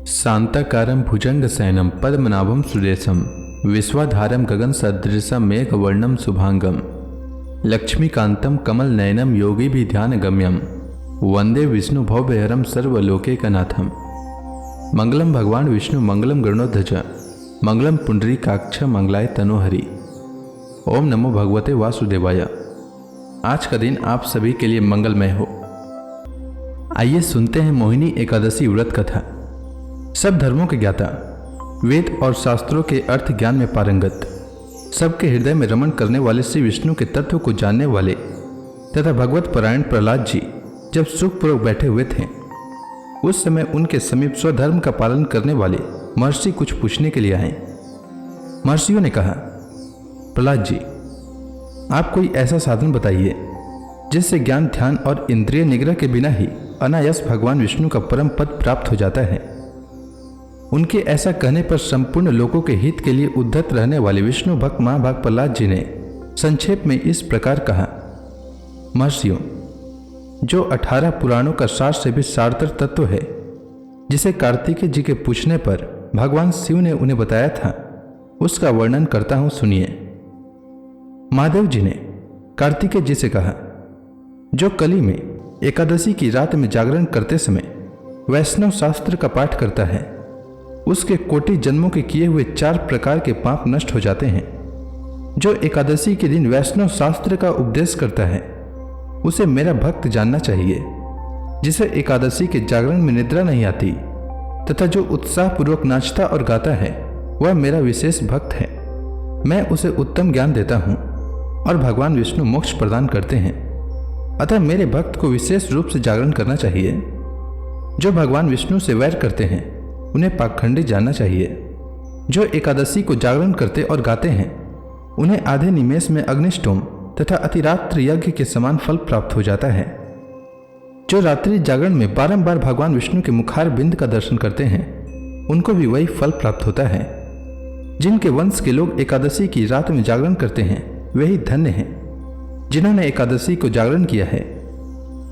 शांताकारं भुजंगशयनं पद्मनाभं सुरेशं विश्वाधारं गगनसदृशं मेघवर्णं शुभांगं लक्ष्मीकान्तं कमलनयनं योगिभिध्यानगम्यं वंदे विष्णु भवभयहरं सर्वलोकैकनाथं। मंगलम भगवान विष्णु मंगलम गरुड़ध्वज मंगलम पुंडरीकाक्ष मंगलाय तनोहरि। ओम नमो भगवते वासुदेवाय। आज का दिन आप सभी के लिए मंगलमय हो। आइए सुनते हैं मोहिनी एकादशी व्रत कथा। सब धर्मों के ज्ञाता, वेद और शास्त्रों के अर्थ ज्ञान में पारंगत, सबके हृदय में रमण करने वाले श्री विष्णु के तत्व को जानने वाले तथा भगवत परायण प्रहलाद जी जब सुखपूर्वक बैठे हुए थे, उस समय उनके समीप स्वधर्म का पालन करने वाले महर्षि कुछ पूछने के लिए आए। महर्षियों ने कहा, प्रहलाद जी, आप कोई ऐसा साधन बताइए जिससे ज्ञान, ध्यान और इंद्रिय निग्रह के बिना ही अनायास भगवान विष्णु का परम पद प्राप्त हो जाता है। उनके ऐसा कहने पर संपूर्ण लोगों के हित के लिए उद्धत रहने वाले विष्णु भक्त महाभाग प्रहलाद जी ने संक्षेप में इस प्रकार कहा, महर्षियों, जो 18 पुराणों का सार से भी सारतर तत्व है, जिसे कार्तिकेय जी के पूछने पर भगवान शिव ने उन्हें बताया था, उसका वर्णन करता हूं, सुनिए। महादेव जी ने कार्तिकेय जी से कहा, जो कली में एकादशी की रात में जागरण करते समय वैष्णव शास्त्र का पाठ करता है, उसके कोटि जन्मों के किए हुए 4 प्रकार के पाप नष्ट हो जाते हैं। जो एकादशी के दिन वैष्णव शास्त्र का उपदेश करता है, उसे मेरा भक्त जानना चाहिए। जिसे एकादशी के जागरण में निद्रा नहीं आती तथा जो उत्साह पूर्वक नाचता और गाता है, वह मेरा विशेष भक्त है। मैं उसे उत्तम ज्ञान देता हूँ और भगवान विष्णु मोक्ष प्रदान करते हैं। अतः मेरे भक्त को विशेष रूप से जागरण करना चाहिए। जो भगवान विष्णु से वैर करते हैं, उन्हें पाखंडी जानना चाहिए। जो एकादशी को जागरण करते और गाते हैं, उन्हें आधे निमेष में अग्निष्टोम तथा अतिरात्र यज्ञ के समान फल प्राप्त हो जाता है। जो रात्रि जागरण में बारंबार भगवान विष्णु के मुखार बिंद का दर्शन करते हैं, उनको भी वही फल प्राप्त होता है। जिनके वंश के लोग एकादशी की रात में जागरण करते हैं, वही धन्य हैं। जिन्होंने एकादशी को जागरण किया है,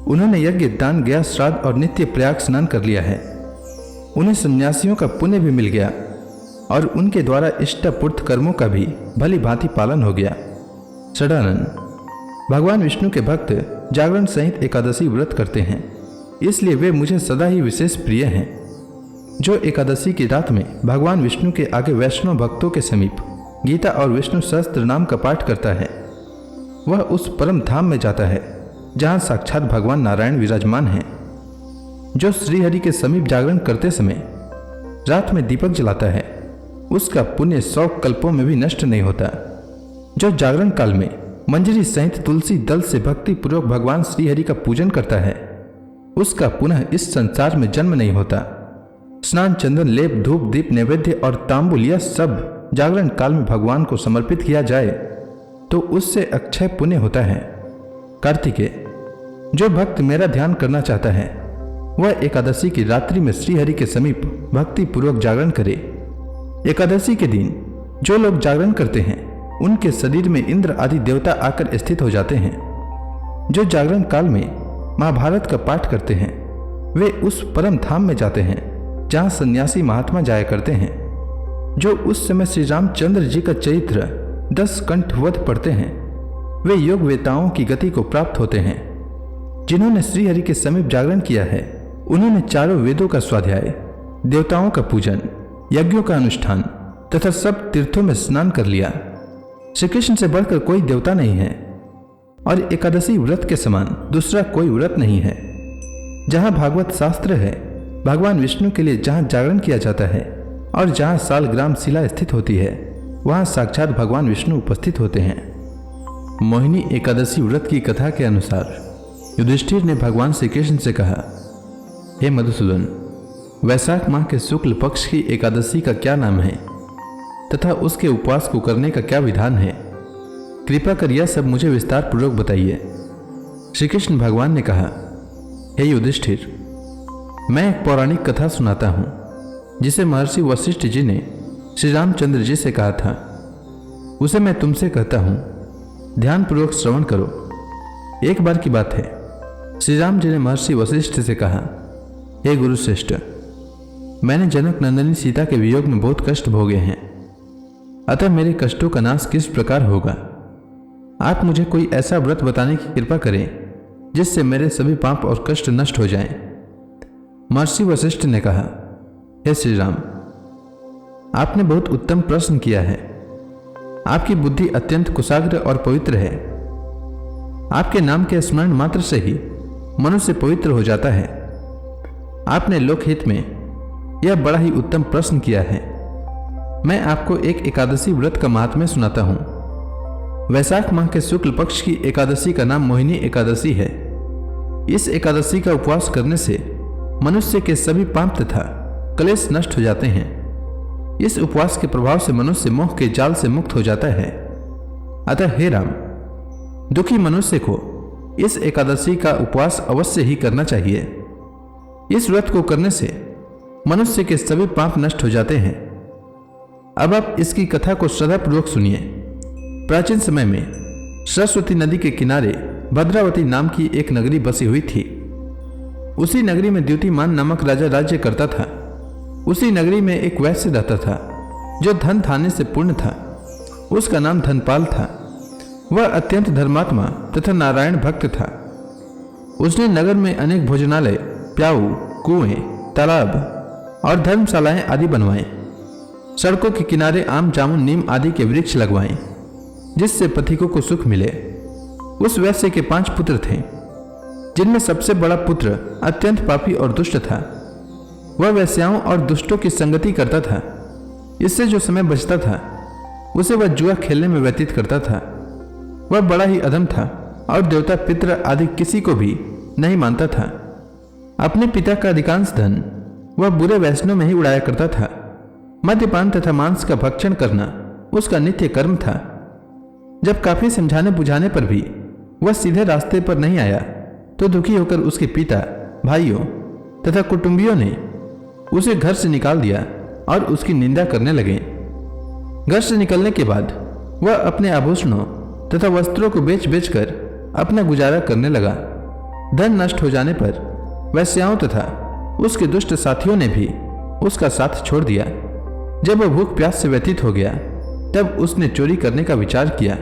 उन्होंने यज्ञ, दान, गया, श्राद्ध और नित्य प्रयाग स्नान कर लिया है। उन्हें सन्यासियों का पुण्य भी मिल गया और उनके द्वारा इष्टपूर्त कर्मों का भी भली भांति पालन हो गया। षडानन, भगवान विष्णु के भक्त जागरण सहित एकादशी व्रत करते हैं, इसलिए वे मुझे सदा ही विशेष प्रिय हैं। जो एकादशी की रात में भगवान विष्णु के आगे वैष्णव भक्तों के समीप गीता और विष्णु सहस्त्र नाम का पाठ करता है, वह उस परम धाम में जाता है जहाँ साक्षात भगवान नारायण विराजमान हैं। जो श्रीहरि के समीप जागरण करते समय रात में दीपक जलाता है, उसका पुण्य 100 कल्पों में भी नष्ट नहीं होता। जो जागरण काल में मंजरी सहित तुलसी दल से भक्ति पूर्वक भगवान श्रीहरि का पूजन करता है, उसका पुनः इस संसार में जन्म नहीं होता। स्नान, चंदन, लेप, धूप, दीप, नैवेद्य और तांबुल, यह सब जागरण काल में भगवान को समर्पित किया जाए तो उससे अक्षय पुण्य होता है। कार्तिकेय, जो भक्त मेरा ध्यान करना चाहता है, वह एकादशी की रात्रि में श्रीहरि के समीप भक्ति पूर्वक जागरण करे। एकादशी के दिन जो लोग जागरण करते हैं, उनके शरीर में इंद्र आदि देवता आकर स्थित हो जाते हैं। जो जागरण काल में महाभारत का पाठ करते हैं, वे उस परम धाम में जाते हैं जहाँ सन्यासी महात्मा जाया करते हैं। जो उस समय श्री रामचंद्र जी का चरित्र 10 कंठवध पढ़ते हैं, वे योग वेताओं की गति को प्राप्त होते हैं। जिन्होंने श्रीहरि के समीप जागरण किया है, उन्होंने चारों वेदों का स्वाध्याय, देवताओं का पूजन, यज्ञों का अनुष्ठान तथा सब तीर्थों में स्नान कर लिया। श्री कृष्ण से बढ़कर कोई देवता नहीं है और एकादशी व्रत के समान दूसरा कोई व्रत नहीं है। जहाँ भागवत शास्त्र है, भगवान विष्णु के लिए जहाँ जागरण किया जाता है और जहाँ सालग्राम शिला स्थित होती है, वहाँ साक्षात भगवान विष्णु उपस्थित होते हैं। मोहिनी एकादशी व्रत की कथा के अनुसार युधिष्ठिर ने भगवान श्री कृष्ण से कहा, हे मधुसूदन, वैशाख माह के शुक्ल पक्ष की एकादशी का क्या नाम है तथा उसके उपवास को करने का क्या विधान है? कृपा कर यह सब मुझे विस्तार पूर्वक बताइए। श्री कृष्ण भगवान ने कहा, हे युधिष्ठिर, मैं एक पौराणिक कथा सुनाता हूँ जिसे महर्षि वशिष्ठ जी ने श्री रामचंद्र जी से कहा था। उसे मैं तुमसे कहता हूँ, ध्यान पूर्वक श्रवण करो। एक बार की बात है, श्री राम जी ने महर्षि वशिष्ठ से कहा, हे गुरुश्रेष्ठ, मैंने जनक नंदिनी सीता के वियोग में बहुत कष्ट भोगे हैं, अतः मेरे कष्टों का नाश किस प्रकार होगा? आप मुझे कोई ऐसा व्रत बताने की कृपा करें जिससे मेरे सभी पाप और कष्ट नष्ट हो जाएं। महर्षि वशिष्ठ ने कहा, हे श्री राम, आपने बहुत उत्तम प्रश्न किया है। आपकी बुद्धि अत्यंत कुशाग्र और पवित्र है। आपके नाम के स्मरण मात्र से ही मनुष्य पवित्र हो जाता है। आपने लोकहित में यह बड़ा ही उत्तम प्रश्न किया है। मैं आपको एक एकादशी व्रत का महात्म्य सुनाता हूं। वैशाख माह के शुक्ल पक्ष की एकादशी का नाम मोहिनी एकादशी है। इस एकादशी का उपवास करने से मनुष्य के सभी पाप तथा क्लेश नष्ट हो जाते हैं। इस उपवास के प्रभाव से मनुष्य मोह के जाल से मुक्त हो जाता है। अतः हे राम, दुखी मनुष्य को इस एकादशी का उपवास अवश्य ही करना चाहिए। इस व्रत को करने से मनुष्य के सभी पाप नष्ट हो जाते हैं। अब आप इसकी कथा को श्रद्धापूर्वक सुनिए। प्राचीन समय में सरस्वती नदी के किनारे भद्रावती नाम की एक नगरी बसी हुई थी। उसी नगरी में द्युतिमान नामक राजा राज्य करता था। उसी नगरी में एक वैश्य रहता था जो धन थाने से पूर्ण था। उसका नाम धनपाल था। वह अत्यंत धर्मात्मा तथा नारायण भक्त था। उसने नगर में अनेक भोजनालय, प्याऊ, कुएं, तालाब और धर्मशालाएं आदि बनवाए। सड़कों के किनारे आम, जामुन, नीम आदि के वृक्ष लगवाए जिससे पथिकों को सुख मिले। उस वैश्य के 5 पुत्र थे, जिनमें सबसे बड़ा पुत्र अत्यंत पापी और दुष्ट था। वह वैश्याओं और दुष्टों की संगति करता था। इससे जो समय बचता था उसे वह जुआ खेलने में व्यतीत करता था। वह बड़ा ही अधम था और देवता, पितृ आदि किसी को भी नहीं मानता था। अपने पिता का अधिकांश धन वह बुरे व्यसनों में ही उड़ाया करता था। मद्यपान तथा मांस का भक्षण करना उसका नित्य कर्म था। जब काफी समझाने बुझाने पर भी वह सीधे रास्ते पर नहीं आया तो दुखी होकर उसके पिता, भाइयों तथा कुटुंबियों ने उसे घर से निकाल दिया और उसकी निंदा करने लगे। घर से निकलने के बाद वह अपने आभूषणों तथा वस्त्रों को बेच बेच कर अपना गुजारा करने लगा। धन नष्ट हो जाने पर वैश्याओं तथा उसके दुष्ट साथियों ने भी उसका साथ छोड़ दिया। जब वह भूख प्यास से व्यतीत हो गया तब उसने चोरी करने का विचार किया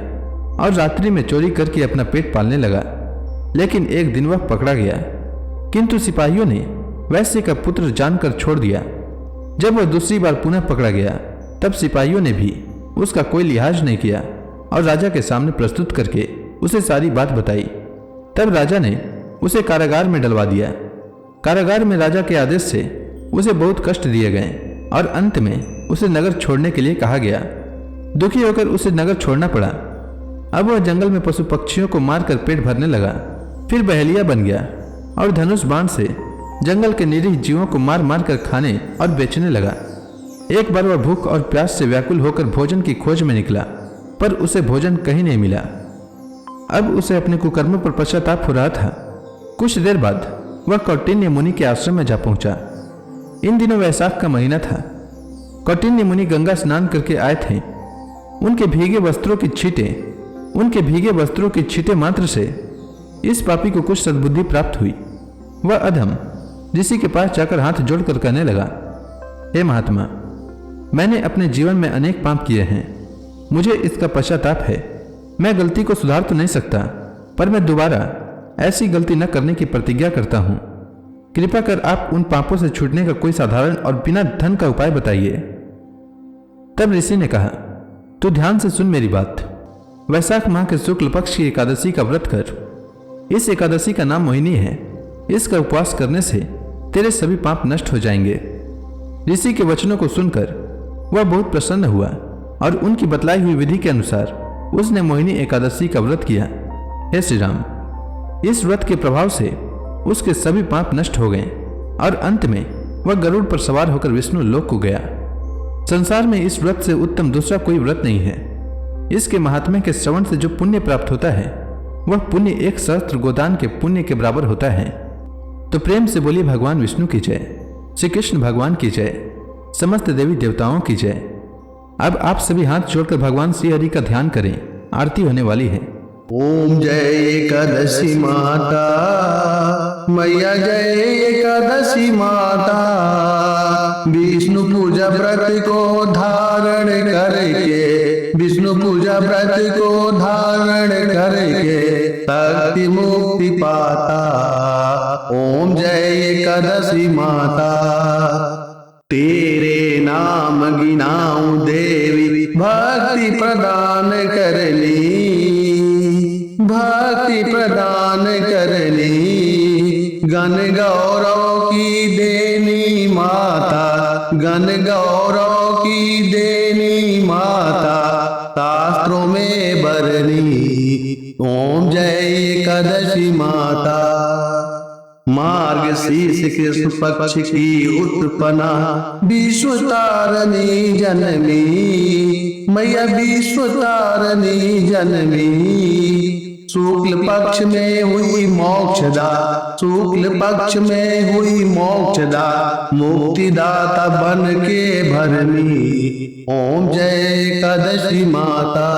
और रात्रि में चोरी करके अपना पेट पालने लगा। लेकिन एक दिन वह पकड़ा गया, किंतु सिपाहियों ने वैश्य का पुत्र जानकर छोड़ दिया। जब वह दूसरी बार पुनः पकड़ा गया तब सिपाहियों ने भी उसका कोई लिहाज नहीं किया और राजा के सामने प्रस्तुत करके उसे सारी बात बताई। तब राजा ने उसे कारागार में डलवा दिया। कारागार में राजा के आदेश से उसे बहुत कष्ट दिए गए और अंत में उसे नगर छोड़ने के लिए कहा गया। दुखी होकर उसे नगर छोड़ना पड़ा। अब वह जंगल में पशु पक्षियों को मारकर पेट भरने लगा। फिर बहेलिया बन गया और धनुष बाण से जंगल के निरीह जीवों को मार मार कर खाने और बेचने लगा। एक बार वह भूख और प्यास से व्याकुल होकर भोजन की खोज में निकला, पर उसे भोजन कहीं नहीं मिला। अब उसे अपने कुकर्मों पर पश्चाताप हो रहा था। कुछ देर बाद वह कौटिन्य मुनि के आश्रम में जा पहुंचा। इन दिनों वैशाख का महीना था। कौटिन्य मुनि गंगा स्नान करके आए थे। उनके भीगे वस्त्रों की छींटे मात्र से इस पापी को कुछ सद्बुद्धि प्राप्त हुई। वह अधम ऋषि के पास जाकर हाथ जोड़कर कहने लगा, हे महात्मा, मैंने अपने जीवन में अनेक पाप किए हैं। मुझे इसका पश्चाताप है। मैं गलती को सुधार तो नहीं सकता, पर मैं दोबारा ऐसी गलती न करने की प्रतिज्ञा करता हूं। कृपा कर आप उन पापों से छूटने का कोई साधारण और बिना धन का उपाय बताइए। तब ऋषि ने कहा, तू ध्यान से सुन मेरी बात। वैशाख माह के शुक्ल पक्ष की एकादशी का व्रत कर। इस एकादशी का नाम मोहिनी है। इसका उपवास करने से तेरे सभी पाप नष्ट हो जाएंगे। ऋषि के वचनों को सुनकर वह बहुत प्रसन्न हुआ और उनकी बतलाई हुई विधि के अनुसार उसने मोहिनी एकादशी का व्रत किया। हे श्री राम, इस व्रत के प्रभाव से उसके सभी पाप नष्ट हो गए और अंत में वह गरुड़ पर सवार होकर विष्णु लोक को गया। संसार में इस व्रत से उत्तम दूसरा कोई व्रत नहीं है। इसके महात्म्य के श्रवण से जो पुण्य प्राप्त होता है वह पुण्य 1 सहस्त्र गोदान के पुण्य के बराबर होता है। तो प्रेम से बोलिए भगवान विष्णु की जय, श्री कृष्ण भगवान की जय, समस्त देवी देवताओं की जय। अब आप सभी हाथ जोड़कर भगवान श्री हरि का ध्यान करें। आरती होने वाली है। ओम जय एकादशी माता मैया, जय एकादशी माता। विष्णु पूजा व्रत को धारण करके, विष्णु पूजा व्रत को धारण करके शक्ति मुक्ति पाता। ओम जय एकादशी माता। तेरे नाम गिनाऊं देवी, भक्ति प्रदान करनी, भक्ति प्रदान करनी। गण गौरव की देनी माता, गण गौरव की देनी माता, शास्त्रों में बरनी। ओम जय एकादशी माता। मार्गशीर्ष कृष्ण पक्ष की उत्पन्ना, विश्व तारणी जननी, मैया विश्व तारणी जननी। शुक्ल पक्ष में हुई मोक्षदा, शुक्ल पक्ष में हुई मोक्षदा, मुक्तिदाता बन के भरनी। ओम जय एकादशी माता।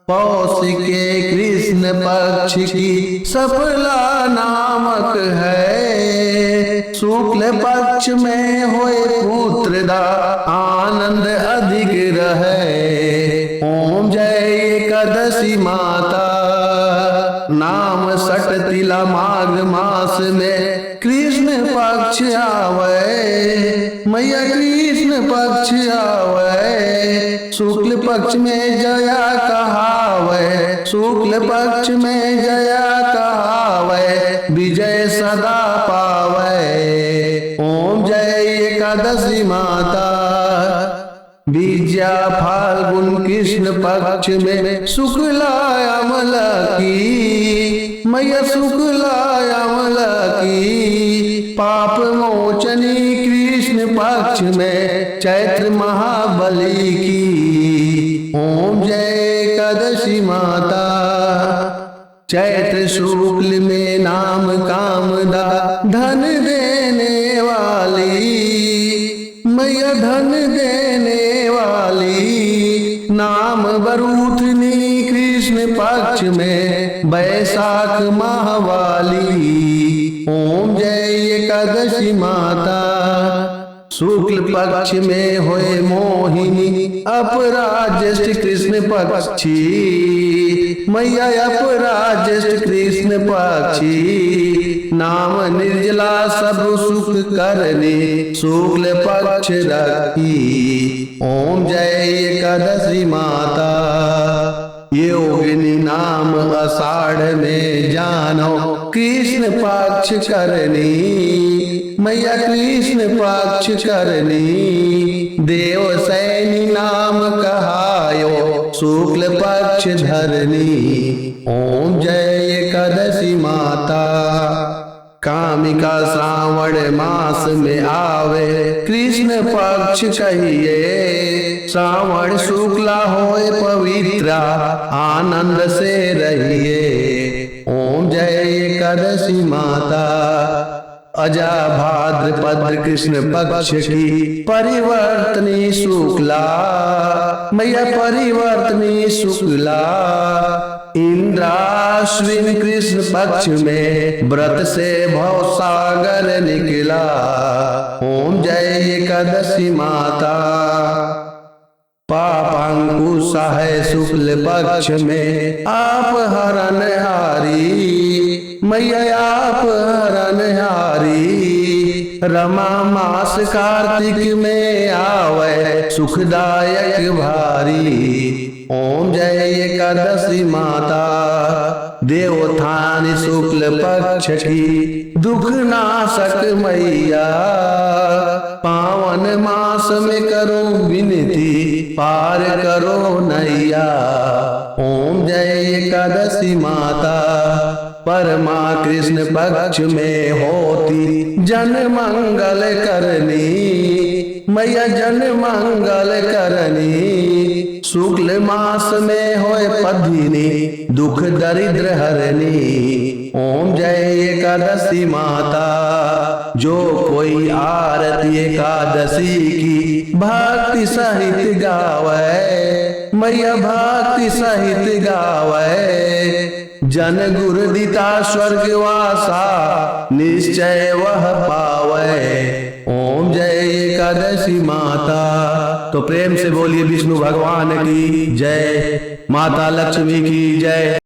पौष के कृष्ण पक्ष की सफला नामक है, शुक्ल पक्ष में होए पुत्रदा, आनंद अधिक रहे। ओम जय एकादशी माता। नाम सट तिला माघ मास में कृष्ण पक्ष आवे, मैया कृष्ण पक्ष आवे। शुक्ल पक्ष में जया कहावे, शुक्ल पक्ष में जया कहावे, विजय सदा पावे। ओम जय एकादशी माता। विद्या फाल्गुन कृष्ण पक्ष में शुक्ला अमला की, मैया शुक्ला अमला की। पाप मोचनी कृष्ण पक्ष में चैत्र महाबली की। ओम जय एकादशी माता। चैत्र शुक्ल में नाम कामदा, धन देने वाली, मैया धन देने वाली। नाम बरूथनी कृष्ण पक्ष में बैसाख माहवाली। ओम जय एकादशी माता। शुक्ल पक्ष में होए मोहिनी, अपराज्येष्ठ कृष्ण पक्षी, मैया अपराज्येष्ठ कृष्ण पक्षी। नाम निर्जला सब सुख करने, शुक्ल पक्ष रखी। ओम जय एकादशी माता। योगिनी नाम आषाढ़ में जानो, कृष्ण पक्ष करनी, मैया कृष्ण पक्ष करनी। देव सैनी नाम कहायो, शुक्ल पक्ष धरनी। ओम जय एकादशी माता। कामिका श्रावण मास में आवे, कृष्ण पक्ष कहिए। श्रावण शुक्ला होए पवित्रा, आनंद से रहिए। ओम जय एकादशी माता। अजा भाद्रपद कृष्ण पक्ष की परिवर्तनी शुक्ला, मैया परिवर्तनी शुक्ला। इंद्राश्विन कृष्ण पक्ष में व्रत से भव सागर निकला। ओम जय एकादशी माता। पापांकुश है शुक्ल पक्ष में आप हरण हारी, मैया आप हरण हारी। रमा मास कार्तिक में आवे, सुखदायक भारी। ओम जय एकादशी माता। देवोत्थान शुक्ल पक्ष की दुख नाशक मैया, पावन मास में करो विनती, पार करो नैया। ओम जय एकादशी माता। परमा कृष्ण पक्ष में होती जन मंगल करनी, मैया जन मंगल करनी। शुक्ल मास में होए पधिनी, दुख दरिद्र हरनी। ओम जय एकादशी माता। जो कोई आरती एकादशी की भक्ति सहित गावे, मैया भक्ति सहित गावे। जन गुरु दिता स्वर्गवासा, निश्चय वह पावे। ओम जय एकादशी माता। तो प्रेम से बोलिए विष्णु भगवान की जय, माता लक्ष्मी की जय,